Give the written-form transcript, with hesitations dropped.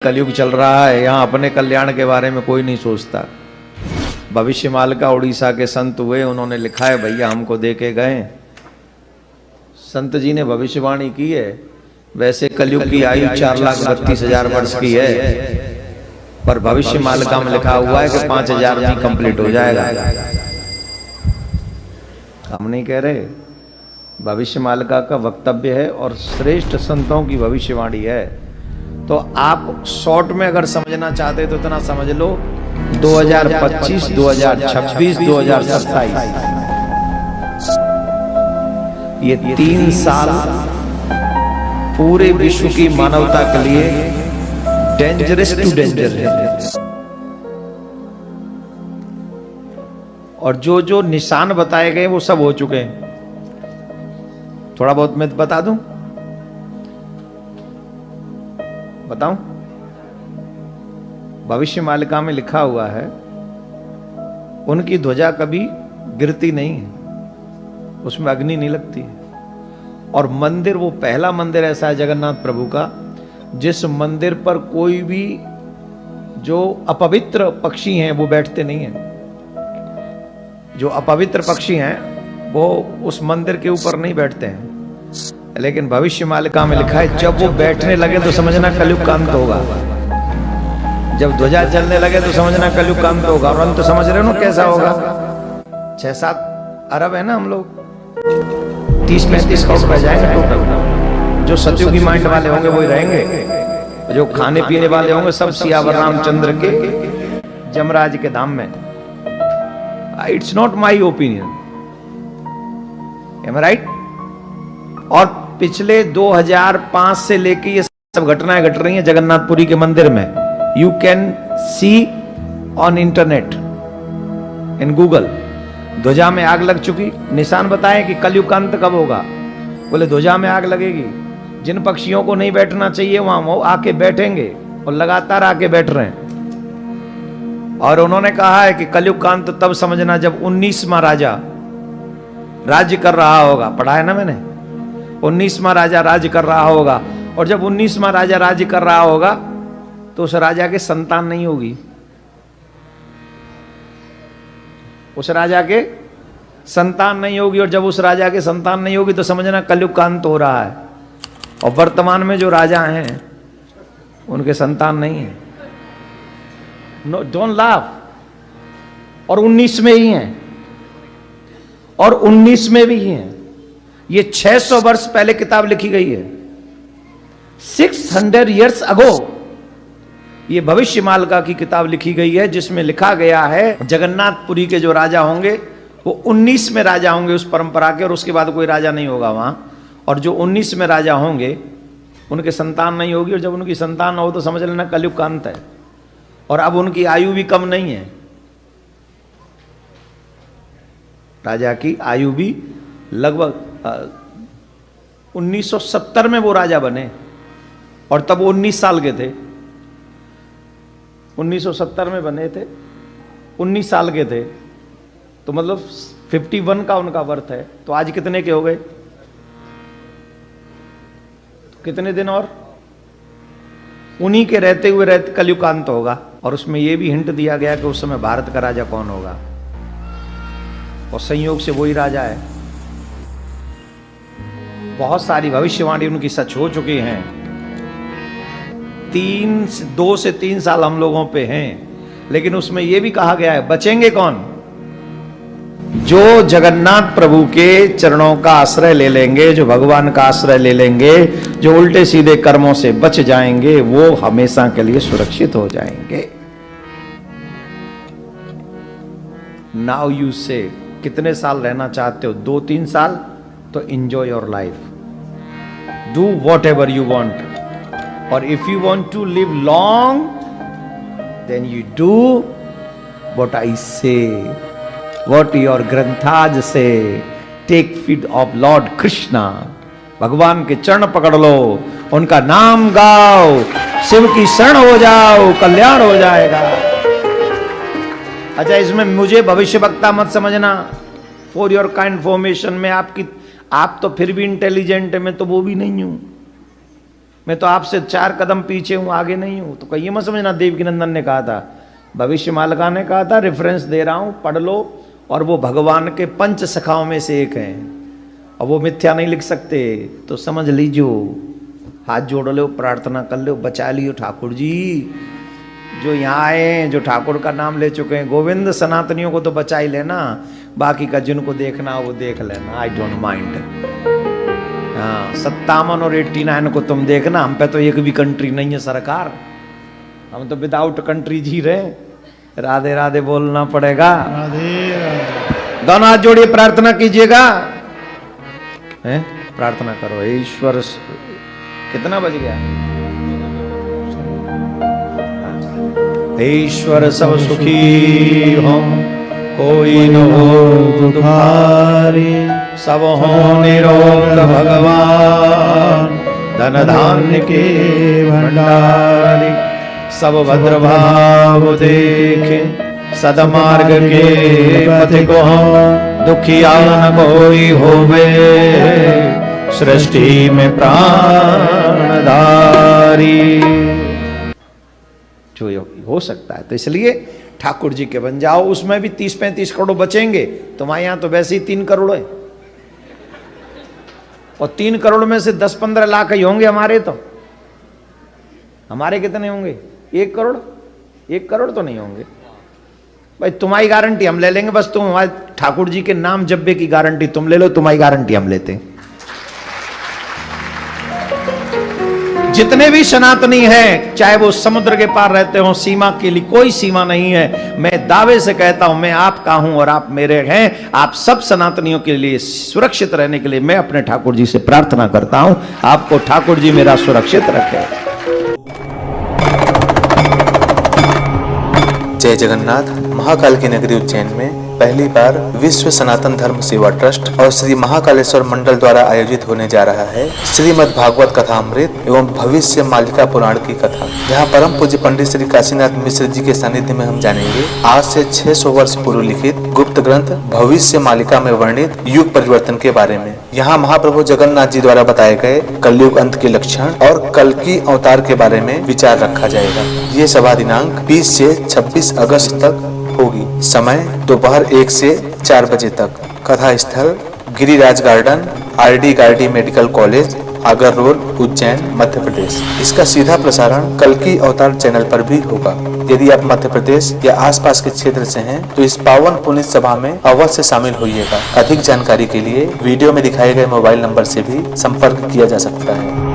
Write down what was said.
कलयुग चल रहा है, यहाँ अपने कल्याण के बारे में कोई नहीं सोचता। भविष्यमाल का उड़ीसा के संत हुए, उन्होंने लिखा है, भैया हमको दे के गए। संत जी ने भविष्यवाणी की है। वैसे कलयुग की आयु 4,32,000 वर्ष की है, पर भविष्यमाल का में लिखा हुआ है कि 5,000 में कंप्लीट हो जाएगा। हम नहीं कह रहे, भविष्यमालिका का वक्तव्य है और श्रेष्ठ संतों की भविष्यवाणी है। तो आप शॉर्ट में अगर समझना चाहते तो इतना समझ लो, 2025, 2026, 2027 ये 3 साल पूरे विश्व की मानवता के लिए डेंजरस टू डेंजर है। और जो जो निशान बताए गए वो सब हो चुके हैं। थोड़ा बहुत मैं बता दूं, बताऊं? भविष्यमालिका में लिखा हुआ है, उनकी ध्वजा कभी गिरती नहीं है, उसमें अग्नि नहीं लगती है। और मंदिर, वो पहला मंदिर ऐसा है जगन्नाथ प्रभु का, जिस मंदिर पर कोई भी जो अपवित्र पक्षी हैं वो बैठते नहीं हैं। जो अपवित्र पक्षी हैं वो उस मंदिर के ऊपर नहीं बैठते हैं। लेकिन भविष्यमालिका में लिखा है, जब वो बैठने लगे तो समझना कलयुग का अंत होगा। जब ध्वजा चलने लगे तो समझना कलयुग का अंत होगा। और अंत समझ रहे हो ना कैसा होगा? 6-7 अरब है ना हम लोग, 30-35 करोड़ रह जाएंगे टोटल। जो सतयुगी माइंड वाले होंगे वही रहेंगे, जो खाने पीने वाले होंगे सब सियावर रामचंद्र के जमराज के धाम में। It's not my opinion, am I right? और पिछले 2005 से लेके ये सब घटनाएं घट रही हैं जगन्नाथपुरी के मंदिर में। You can see on internet, in Google. ध्वजा में आग लग चुकी, निशान बताएं कि कलयुग का अंत कब होगा। बोले ध्वजा में आग लगेगी, जिन पक्षियों को नहीं बैठना चाहिए वहां वो आके बैठेंगे, और लगातार आके बैठ रहे हैं। और उन्होंने कहा है कि कलयुग का अंत तब समझना जब 19वां राजा राज्य कर रहा होगा। पढ़ा है ना मैंने, 19वां राजा राज्य कर रहा होगा। और जब 19वां राजा राज्य कर रहा होगा तो उस राजा के संतान नहीं होगी। उस राजा के संतान नहीं होगी, और जब उस राजा के संतान नहीं होगी तो समझना कलयुग का अंत हो रहा है। और वर्तमान में जो राजा हैं उनके संतान नहीं है। No, don't laugh. और 19 में ही हैं, और 19 में भी हैं। ये 600 वर्ष पहले किताब लिखी गई है, 600 years ago ये भविष्यमालिका की किताब लिखी गई है, जिसमें लिखा गया है जगन्नाथपुरी के जो राजा होंगे वो 19 में राजा होंगे उस परंपरा के, और उसके बाद कोई राजा नहीं होगा वहां। और जो 19 में राजा होंगे उनके संतान नहीं होगी, और जब उनकी संतान हो तो समझ लेना कलयुग का अंत है। और अब उनकी आयु भी कम नहीं है, राजा की आयु भी लगभग 1970 में वो राजा बने, और तब वो 19 साल के थे। 1970 में बने थे, 19 साल के थे, तो मतलब 51 का उनका वर्थ है। तो आज कितने के हो गए? तो कितने दिन और उन्हीं के रहते हुए कलयुग का अंत होगा। और उसमें यह भी हिंट दिया गया कि उस समय भारत का राजा कौन होगा, और संयोग से वही राजा है। बहुत सारी भविष्यवाणी उनकी सच हो चुकी हैं। 2 से 3 साल हम लोगों पे हैं, लेकिन उसमें यह भी कहा गया है, बचेंगे कौन? जो जगन्नाथ प्रभु के चरणों का आश्रय ले लेंगे, जो भगवान का आश्रय ले लेंगे, जो उल्टे सीधे कर्मों से बच जाएंगे, वो हमेशा के लिए सुरक्षित हो जाएंगे। नाउ यू से, कितने साल रहना चाहते हो? 2-3 साल? तो enjoy your life, do whatever you want. और if you want to live long, then you do what I say, what your ग्रंथाज say. Take heed of lord Krishna, भगवान के चरण पकड़ लो, उनका नाम गाओ, शिव की शरण हो जाओ, कल्याण हो जाएगा। अच्छा, इसमें मुझे भविष्य वक्ता मत समझना। फॉर योर काइंड इन्फॉर्मेशन में आप तो फिर भी इंटेलिजेंट है, मैं तो वो भी नहीं हूं। मैं तो आपसे 4 कदम पीछे हूं, आगे नहीं हूं। तो कहिए मत समझना, देवकीनंदन ने कहा था, भविष्य मालिका ने कहा था, रेफरेंस दे रहा हूं, पढ़ लो। और वो भगवान के 5 सखाओं में से एक हैं, और वो मिथ्या नहीं लिख सकते। तो समझ लीजिए, हाथ जोड़ लो, प्रार्थना कर लो, बचा लियो ठाकुर जी। जो यहाँ आए हैं, जो ठाकुर का नाम ले चुके हैं, गोविंद सनातनियों को तो बचा ही लेना, बाकी का जिनको देखना वो देख लेना, आई डोंट माइंड। हाँ, 57 और 89 को तुम देखना, हम पे तो एक भी कंट्री नहीं है सरकार, हम तो विदाउट कंट्री जी रहे। राधे राधे बोलना पड़ेगा। राधे राधे। दोनों हाथ जोड़िए, प्रार्थना कीजिएगा, हैं? प्रार्थना करो। ईश्वर, कितना बज गया? ईश्वर सब सुखी हो, कोई न हो दुखारी, सब हो निरोग भगवान, धन धान्य के भंडारी, सब भद्र भाव देखे, सदमार्ग के पथिको, दुखिया न कोई होवे, सृष्टि में प्राणधारी। जो हो सकता है, तो इसलिए ठाकुर जी के बन जाओ। उसमें भी 30-35 करोड़ बचेंगे, तुम्हारे यहां तो वैसे ही 3 करोड़ है, और 3 करोड़ में से 10-15 लाख ही होंगे हमारे। तो हमारे कितने होंगे? 1 करोड़? 1 करोड़ तो नहीं होंगे भाई। तुम्हारी गारंटी हम ले लेंगे, बस तुम हमारे ठाकुर जी के नाम जब्बे की गारंटी तुम ले लो, तुम्हारी गारंटी हम लेते हैं। जितने भी सनातनी हैं, चाहे वो समुद्र के पार रहते हो, सीमा के लिए कोई सीमा नहीं है। मैं दावे से कहता हूं, मैं आपका हूं और आप मेरे हैं। आप सब सनातनियों के लिए सुरक्षित रहने के लिए मैं अपने ठाकुर जी से प्रार्थना करता हूं, आपको ठाकुर जी मेरा सुरक्षित रखे। जय जगन्नाथ। महाकाल की नगरी उज्जैन में पहली बार विश्व सनातन धर्म सेवा ट्रस्ट और श्री महाकालेश्वर मंडल द्वारा आयोजित होने जा रहा है श्रीमद् भागवत कथामृत एवं भविष्य मालिका पुराण की कथा। यहाँ परम पूज्य पंडित श्री काशीनाथ मिश्र जी के सानिध्य में हम जानेंगे आज से 600 वर्ष पूर्व लिखित गुप्त ग्रंथ भविष्य मालिका में वर्णित युग परिवर्तन के बारे में। यहाँ महाप्रभु जगन्नाथ जी द्वारा बताए गए कलयुग अंत के लक्षण और कल की अवतार के बारे में विचार रखा जाएगा। ये सभा दिनांक 20 से 26 अगस्त तक होगी। समय दोपहर 1 से 4 बजे तक। कथा स्थल Giriraj garden, RD Gardi medical college, Agar road, Ujjain, Madhya Pradesh. इसका सीधा प्रसारण कल की अवतार चैनल पर भी होगा। यदि आप मध्य प्रदेश या आसपास के क्षेत्र से हैं तो इस पावन पुनीत सभा में अवश्य शामिल होइएगा। अधिक जानकारी के लिए वीडियो में दिखाए गए मोबाइल नंबर से भी संपर्क किया जा सकता है।